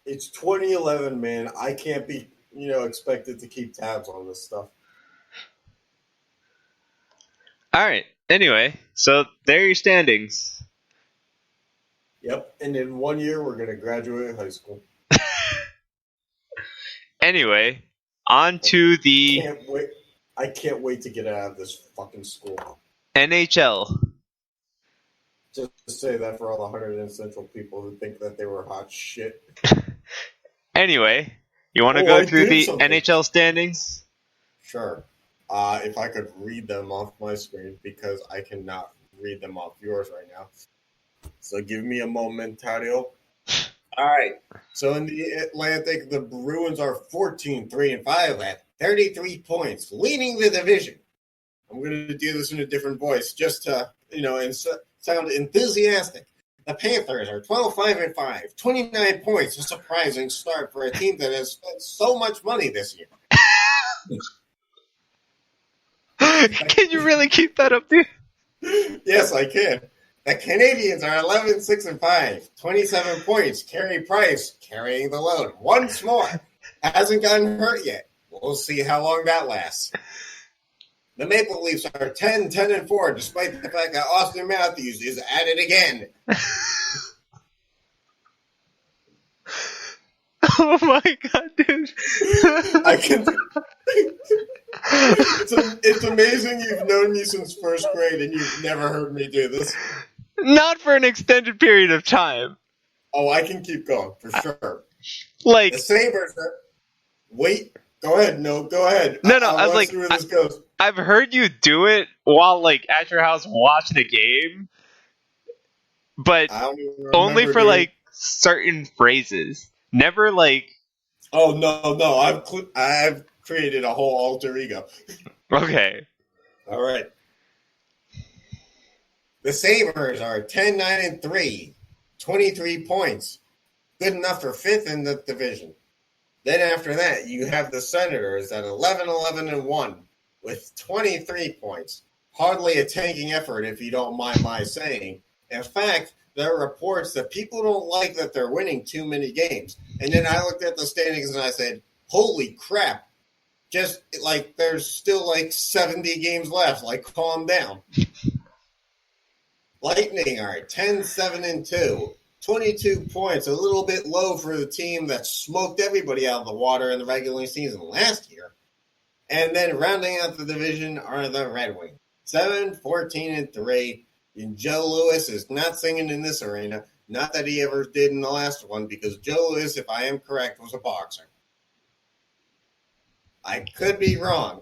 It's 2011, man. I can't be, expected to keep tabs on this stuff. All right. Anyway, so there are your standings. Yep. And in 1 year, we're going to graduate high school. Anyway, on to the... I can't wait to get out of this fucking school. NHL. Just to say that for all the 100 Central people who think that they were hot shit. Anyway, you want to go through the NHL standings? Sure. If I could read them off my screen, because I cannot read them off yours right now. So give me a momentario. All right. So in the Atlantic, the Bruins are 14-3-5 at 33 points, leading the division. I'm going to do this in a different voice just to, sound enthusiastic. The Panthers are 12-5-5, 29 points, a surprising start for a team that has spent so much money this year. Can you really keep that up, dude? Yes, I can. The Canadians are 11-6-5, 27 points. Carey Price carrying the load once more. Hasn't gotten hurt yet. We'll see how long that lasts. The Maple Leafs are 10-4, despite the fact that Austin Matthews is at it again. Oh my god, dude. It's amazing you've known me since first grade and you've never heard me do this. Not for an extended period of time. Oh, I can keep going, for sure. The Sabres are... Wait, go ahead. No, go ahead. No, I'll see where this goes. I've heard you do it while, at your house watching a game, but only for, certain phrases. Never, Oh, no, I've created a whole alter ego. Okay. All right. The Sabres are 10-9-3, 23 points. Good enough for fifth in the division. Then after that, you have the Senators at 11-11-1 with 23 points. Hardly a tanking effort, if you don't mind my saying. In fact, there are reports that people don't like that they're winning too many games. And then I looked at the standings and I said, holy crap. Just like there's still like 70 games left. Like, calm down. Lightning are 10-7-2. 22 points, a little bit low for the team that smoked everybody out of the water in the regular season last year. And then rounding out the division are the Red Wings. 7-14-3. And Joe Louis is not singing in this arena. Not that he ever did in the last one, because Joe Louis, if I am correct, was a boxer. I could be wrong.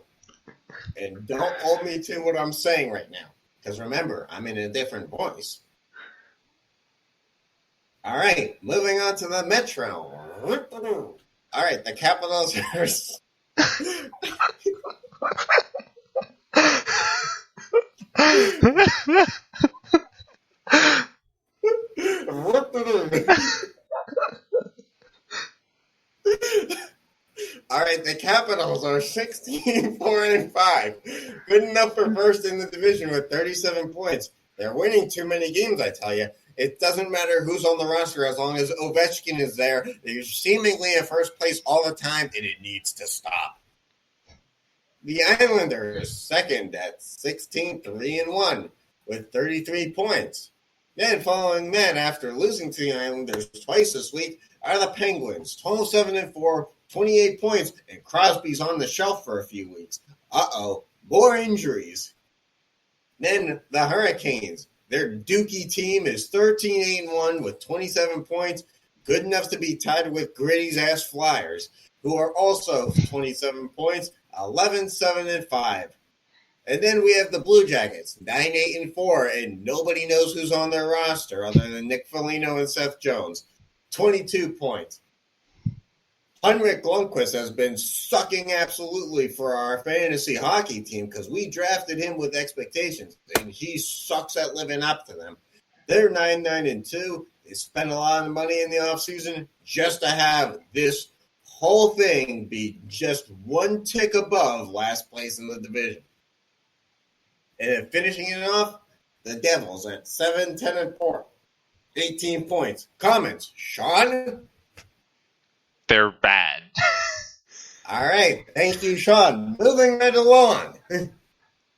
And don't hold me to what I'm saying right now. Because remember, I'm in a different voice. All right, moving on to the Metro. All right, the Capitals are... All right, the Capitals are 16-4-5. Good enough for first in the division with 37 points. They're winning too many games, I tell you. It doesn't matter who's on the roster as long as Ovechkin is there. They're seemingly in first place all the time, and it needs to stop. The Islanders second at 16-3-1 with 33 points. Then following that, after losing to the Islanders twice this week, are the Penguins, 12-7-4, 28 points, and Crosby's on the shelf for a few weeks. More injuries. Then the Hurricanes. Their Dookie team is 13-8-1 with 27 points, good enough to be tied with Gritty's ass Flyers, who are also 27 points, 11-7-5. And then we have the Blue Jackets, 9-8-4, and nobody knows who's on their roster other than Nick Foligno and Seth Jones, 22 points. Henrik Lundqvist has been sucking absolutely for our fantasy hockey team because we drafted him with expectations, and he sucks at living up to them. They're 9-9-2. They spent a lot of money in the offseason just to have this whole thing be just one tick above last place in the division. And then finishing it off, the Devils at 7-10-4, 18 points. Comments, Sean? They're bad. All right. Thank you, Sean. Moving right along.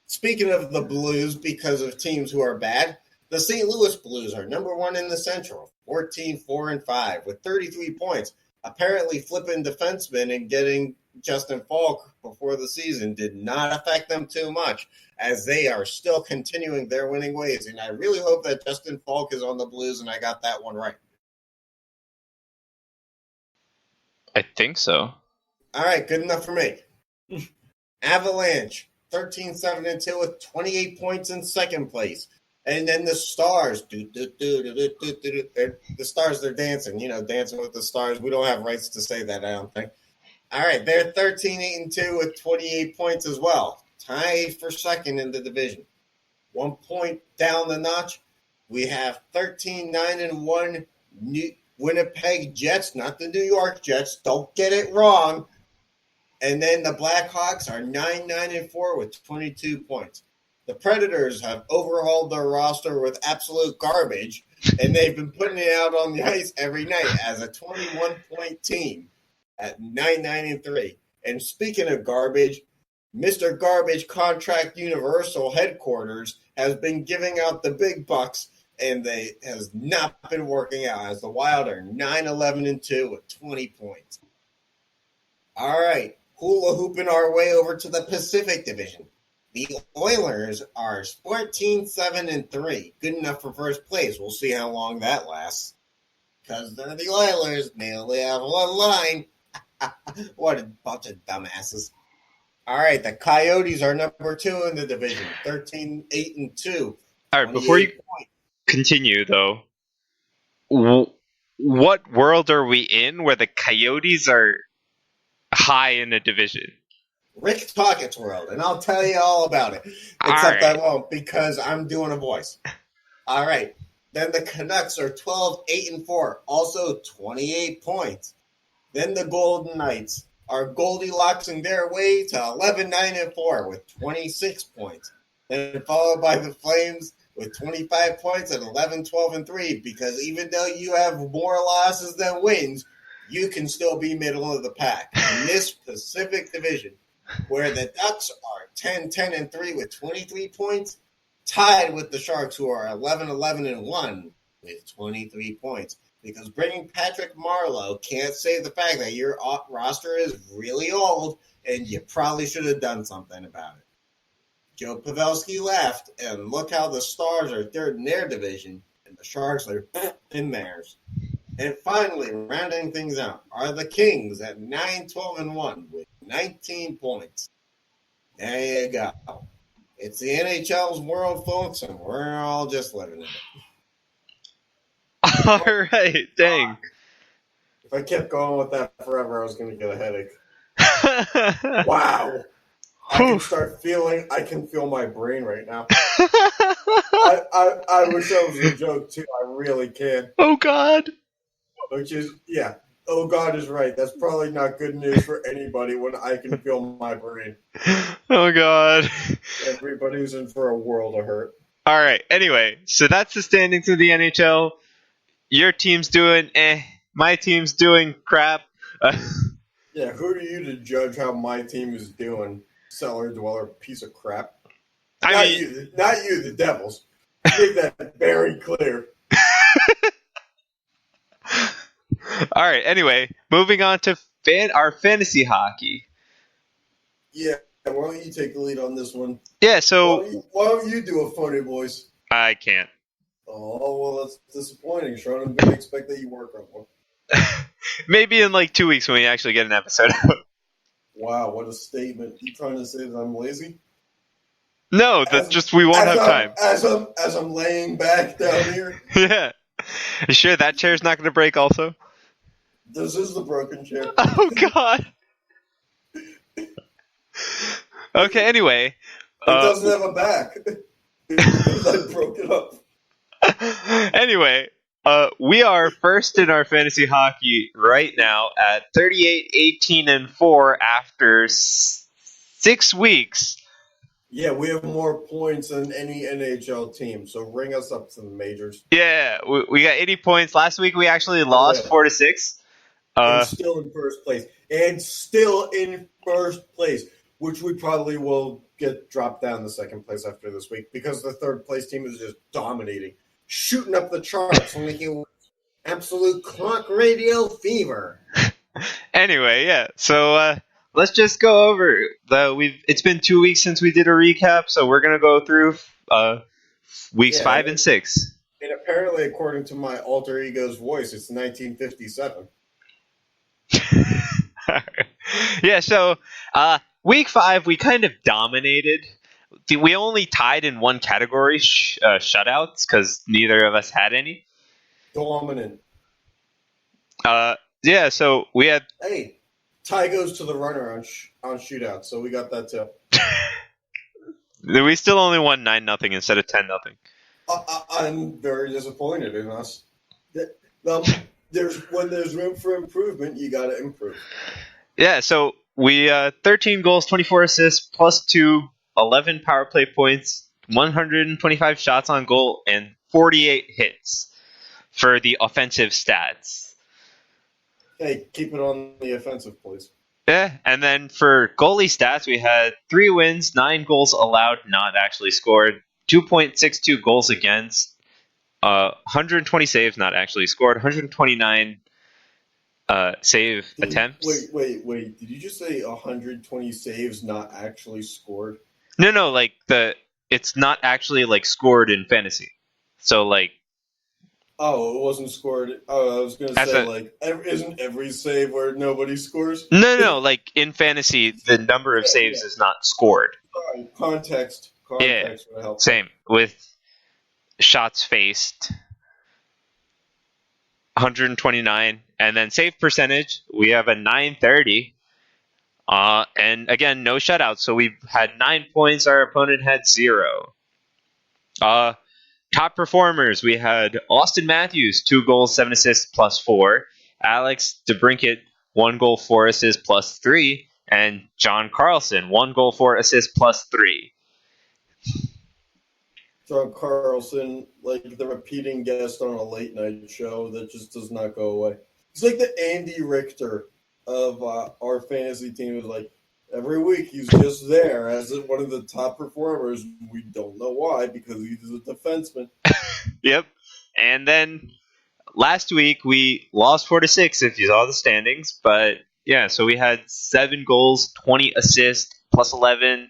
Speaking of the Blues, because of teams who are bad, the St. Louis Blues are number one in the Central, 14-4-5 with 33 points. Apparently, flipping defensemen and getting Justin Falk before the season did not affect them too much, as they are still continuing their winning ways. And I really hope that Justin Falk is on the Blues, and I got that one right. I think so. All right, good enough for me. Avalanche, 13-7-2 with 28 points in second place. And then the Stars, the Stars, they're dancing, dancing with the Stars. We don't have rights to say that, I don't think. All right, they're 13-8-2 with 28 points as well. Tied for second in the division. 1 point down the notch. We have 13-9-1 Winnipeg Jets, not the New York Jets. Don't get it wrong. And then the Blackhawks are 9-9-4 with 22 points. The Predators have overhauled their roster with absolute garbage, and they've been putting it out on the ice every night as a 21-point team at 9-9-3. And speaking of garbage, Mr. Garbage Contract Universal headquarters has been giving out the big bucks, and they has not been working out as the Wild are 9-11-2 with 20 points. All right, hula hooping our way over to the Pacific Division. The Oilers are 14-7-3, good enough for first place. We'll see how long that lasts. Because they're the Oilers, they only have one line. What a bunch of dumbasses. All right, the Coyotes are number 2 in the division, 13-8-2. All right, before you continue, though, what world are we in where the Coyotes are high in a division? Rick Tockett's world, and I'll tell you all about it. Except I won't, because I'm doing a voice. All right. Then the Canucks are 12-8-4, also 28 points. Then the Golden Knights are Goldilocksing their way to 11-9-4 with 26 points. Then followed by the Flames with 25 points at 11-12-3, because even though you have more losses than wins, you can still be middle of the pack. In this Pacific Division, where the Ducks are 10-10-3 with 23 points, tied with the Sharks, who are 11-11-1 with 23 points. Because bringing Patrick Marleau can't save the fact that your roster is really old and you probably should have done something about it. Joe Pavelski left, and look how the Stars are third in their division, and the Sharks are in theirs. And finally, rounding things out, are the Kings at 9-12-1 with 19 points. There you go. It's the NHL's world, folks, and we're all just living in it. All right, dang. If I kept going with that forever, I was going to get a headache. Wow. I can feel my brain right now. I wish that was a joke, too. I really can. Oh, God. Which is, yeah. Oh, God is right. That's probably not good news for anybody when I can feel my brain. Oh, God. Everybody's in for a world of hurt. All right, anyway, so that's the standings of the NHL. Your team's doing my team's doing crap. Yeah, who are you to judge how my team is doing, cellar dweller piece of crap? Not you, the Devils. Make that very clear. All right, anyway, moving on to our fantasy hockey. Yeah, why don't you take the lead on this one? Yeah, so... Why don't you do a funny voice? I can't. Oh, well, that's disappointing, Sean. I'm going to expect that you work on one. Maybe in like 2 weeks when we actually get an episode out. Wow, what a statement. You trying to say that I'm lazy? No, that's just we won't have time. As I'm laying back down here. Yeah. You sure that chair's not going to break also? This is the broken chair. Oh, God. Okay, anyway. It doesn't have a back. I broke it up. Anyway, we are first in our fantasy hockey right now at 38-18-4 after 6 weeks. Yeah, we have more points than any NHL team, so ring us up to the majors. Yeah, we got 80 points. Last week we actually lost 4-6. And still in first place. Which we probably will get dropped down to second place after this week, because the third place team is just dominating, shooting up the charts, making absolute clock radio fever. Anyway, yeah. So let's just go over it's been 2 weeks since we did a recap, so we're gonna go through weeks 5 and 6. And apparently, according to my alter ego's voice, it's 1957. Yeah. So week 5, we kind of dominated. We only tied in one category, shutouts, because neither of us had any. Dominant. Yeah, so we had... Hey, tie goes to the runner on shootout, so we got that too. We still only won 9-0 instead of 10-0. I'm very disappointed in us. When there's room for improvement, you got to improve. Yeah, so we 13 goals, 24 assists, plus 2, 11 power play points, 125 shots on goal, and 48 hits for the offensive stats. Hey, keep it on the offensive, please. Yeah, and then for goalie stats, we had 3 wins, 9 goals allowed, not actually scored, 2.62 goals against, 120 saves, not actually scored, 129 save attempts. Wait. Did you just say 120 saves, not actually scored? No, like it's not actually like scored in fantasy. So like... Oh, it wasn't scored. Oh, I was going to say, isn't every save where nobody scores? No, like in fantasy, the number of saves is not scored. All right, context Yeah, would help. same with shots faced, 129, and then save percentage, we have a 930. And again, no shutouts, so we've had 9 points, our opponent had 0. Top performers, we had Austin Matthews, 2 goals, 7 assists, plus 4. Alex DeBrincat, 1 goal, 4 assists, +3. And John Carlson, 1 goal, 4 assists, +3. John Carlson, like the repeating guest on a late night show that just does not go away. He's like the Andy Richter of our fantasy team. Is like every week he's just there as one of the top performers. We don't know why, because he's a defenseman. Yep. And then last week we lost 4-6 if you saw the standings, but yeah, so we had 7 goals, 20 assists, +11,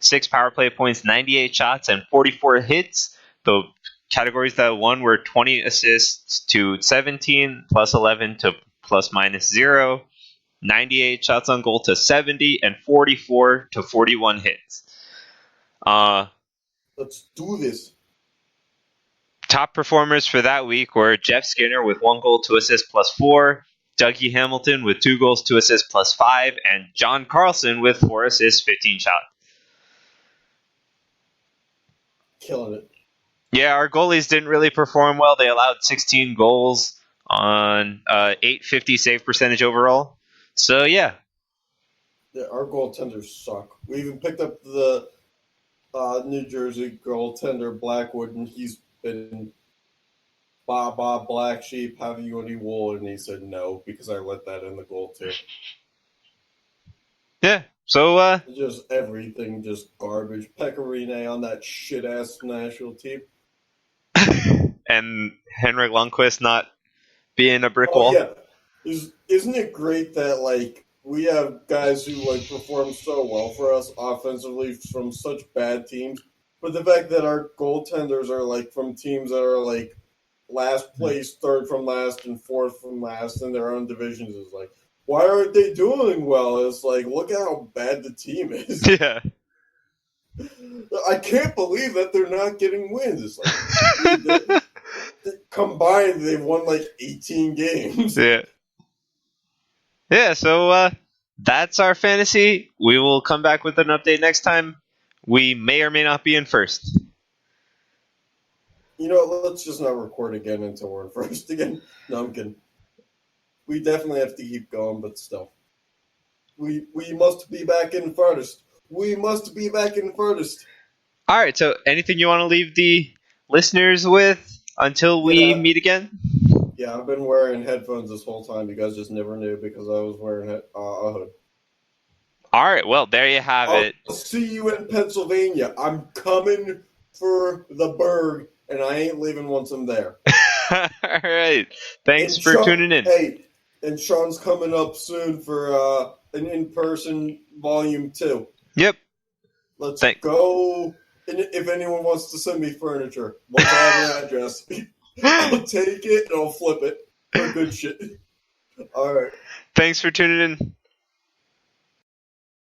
6 power play points, 98 shots, and 44 hits. The categories that won were 20 assists to 17, +11 to ±0, 98 shots on goal to 70, and 44 to 41 hits. Let's do this. Top performers for that week were Jeff Skinner with 1 goal, 2 assists, +4, Dougie Hamilton with 2 goals, 2 assists, +5, and John Carlson with 4 assists, 15 shots. Killing it. Yeah, our goalies didn't really perform well. They allowed 16 goals on .850 save percentage overall. So, yeah. Yeah, our goaltenders suck. We even picked up the New Jersey goaltender, Blackwood, and he's been black sheep, have you any wool? And he said no, because I let that in the goal too. Yeah, so just everything, just garbage. Pecorine on that shit ass national team. And Henrik Lundqvist not being a brick wall. Yeah. Isn't it great that like we have guys who like perform so well for us offensively from such bad teams, but the fact that our goaltenders are like from teams that are like last place, third from last, and fourth from last in their own divisions is like, why aren't they doing well? It's like, look at how bad the team is. Yeah. I can't believe that they're not getting wins. It's like, combined, they've won like 18 games. Yeah. Yeah, so that's our fantasy. We will come back with an update next time. We may or may not be in first. You know, let's just not record again until we're in first again. No, I'm kidding. We definitely have to keep going, but still. We must be back in first. We must be back in first. All right, so anything you want to leave the listeners with until we meet again? Yeah, I've been wearing headphones this whole time. You guys just never knew because I was wearing a hood. All right, well, there you have it. I'll see you in Pennsylvania. I'm coming for the Berg, and I ain't leaving once I'm there. All right. Thanks for tuning in. Hey, and Sean's coming up soon for an in-person volume 2. Yep. Let's go. And if anyone wants to send me furniture, once I have an address, I'll take it and I'll flip it for good shit. All right. Thanks for tuning in.